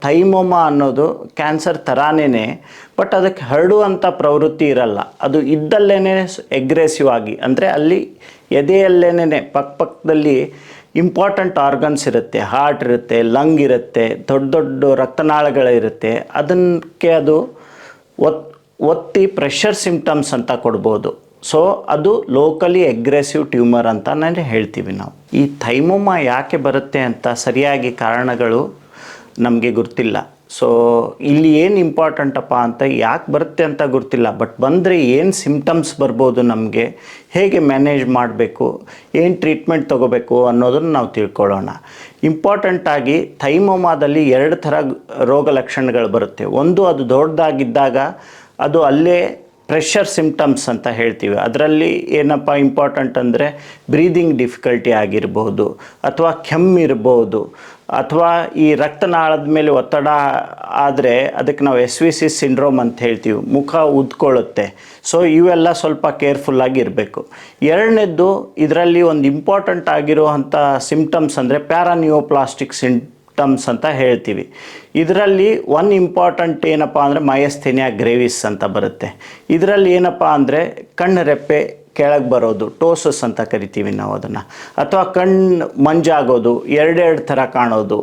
ಥೈಮೋಮಾ ಅನ್ನೋದು ಕ್ಯಾನ್ಸರ್ ಥರಾನೇ, ಬಟ್ ಅದಕ್ಕೆ ಹರಡುವಂಥ ಪ್ರವೃತ್ತಿ ಇರಲ್ಲ. ಅದು ಇದ್ದಲ್ಲೇ ಎಗ್ರೆಸಿವ್ ಆಗಿ, ಅಂದರೆ ಅಲ್ಲಿ ಎದೆಯಲ್ಲೇನೆ ಪಕ್ಕದಲ್ಲಿ ಇಂಪಾರ್ಟೆಂಟ್ ಆರ್ಗನ್ಸ್ ಇರುತ್ತೆ, ಹಾರ್ಟ್ ಇರುತ್ತೆ, ಲಂಗ್ ಇರುತ್ತೆ, ದೊಡ್ಡ ದೊಡ್ಡ ರಕ್ತನಾಳಗಳಿರುತ್ತೆ. ಅದಕ್ಕೆ ಅದು ಒತ್ತಿ ಪ್ರೆಷರ್ ಸಿಂಪ್ಟಮ್ಸ್ ಅಂತ ಕೊಡ್ಬೋದು. ಸೊ ಅದು ಲೋಕಲಿ ಎಗ್ರೆಸಿವ್ ಟ್ಯೂಮರ್ ಅಂತಲೇ ಹೇಳ್ತೀವಿ ನಾವು. ಈ ಥೈಮೋಮಾ ಯಾಕೆ ಬರುತ್ತೆ ಅಂತ ಸರಿಯಾಗಿ ಕಾರಣಗಳು ನಮಗೆ ಗೊತ್ತಿಲ್ಲ. ಸೊ ಇಲ್ಲಿ ಏನು ಇಂಪಾರ್ಟೆಂಟಪ್ಪ ಅಂತ, ಯಾಕೆ ಬರುತ್ತೆ ಅಂತ ಗೊತ್ತಿಲ್ಲ, ಬಟ್ ಬಂದರೆ ಏನು ಸಿಂಪ್ಟಮ್ಸ್ ಬರ್ಬೋದು, ನಮಗೆ ಹೇಗೆ ಮ್ಯಾನೇಜ್ ಮಾಡಬೇಕು, ಏನು ಟ್ರೀಟ್ಮೆಂಟ್ ತೊಗೋಬೇಕು ಅನ್ನೋದನ್ನು ನಾವು ತಿಳ್ಕೊಳ್ಳೋಣ. ಇಂಪಾರ್ಟೆಂಟಾಗಿ ಥೈಮೋಮಾದಲ್ಲಿ 2 ಥರ ರೋಗ ಲಕ್ಷಣಗಳು ಬರುತ್ತೆ. ಒಂದು, ಅದು ದೊಡ್ಡದಾಗಿದ್ದಾಗ ಅದು ಅಲ್ಲೇ ಪ್ರೆಷರ್ ಸಿಂಪ್ಟಮ್ಸ್ ಅಂತ ಹೇಳ್ತೀವಿ. ಅದರಲ್ಲಿ ಏನಪ್ಪ ಇಂಪಾರ್ಟೆಂಟ್ ಅಂದರೆ ಬ್ರೀದಿಂಗ್ ಡಿಫಿಕಲ್ಟಿ ಆಗಿರ್ಬೋದು, ಅಥವಾ ಕೆಮ್ಮಿರ್ಬೋದು, ಅಥವಾ ಈ ರಕ್ತನಾಳದ ಮೇಲೆ ಒತ್ತಡ ಆದರೆ ಅದಕ್ಕೆ ನಾವು SVC ಸಿಂಡ್ರೋಮ್ ಅಂತ ಹೇಳ್ತೀವಿ, ಮುಖ ಉದ್ಕೊಳ್ಳುತ್ತೆ. ಸೊ ಇವೆಲ್ಲ ಸ್ವಲ್ಪ ಕೇರ್ಫುಲ್ಲಾಗಿ ಇರಬೇಕು. ಎರಡನೇದ್ದು, ಇದರಲ್ಲಿ ಒಂದು ಇಂಪಾರ್ಟೆಂಟ್ ಆಗಿರುವಂಥ ಸಿಂಪ್ಟಮ್ಸ್ ಅಂದರೆ ಪ್ಯಾರಾನಿಯೋಪ್ಲಾಸ್ಟಿಕ್ ಸಿಂಪ್ಟಮ್ಸ್ ಅಂತ ಹೇಳ್ತೀವಿ. ಇದರಲ್ಲಿ ಒಂದು ಇಂಪಾರ್ಟೆಂಟ್ ಏನಪ್ಪ ಅಂದರೆ ಮಯಸ್ಥೇನಿಯಾ ಗ್ರೇವಿಸ್ ಅಂತ ಬರುತ್ತೆ. ಇದರಲ್ಲಿ ಏನಪ್ಪ ಅಂದರೆ ಕಣ್ಣು ರೆಪ್ಪೆ ಕೆಳಗೆ ಬರೋದು, ಟೋಸಸ್ ಅಂತ ಕರಿತೀವಿ ನಾವು ಅದನ್ನು, ಅಥವಾ ಕಣ್ಣು ಮಂಜಾಗೋದು, ಎರಡೆರಡು ಥರ ಕಾಣೋದು,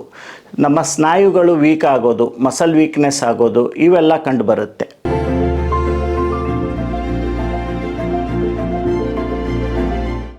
ನಮ್ಮ ಸ್ನಾಯುಗಳು ವೀಕ್ ಆಗೋದು, ಮಸಲ್ ವೀಕ್ನೆಸ್ ಆಗೋದು, ಇವೆಲ್ಲ ಕಂಡು ಬರುತ್ತೆ.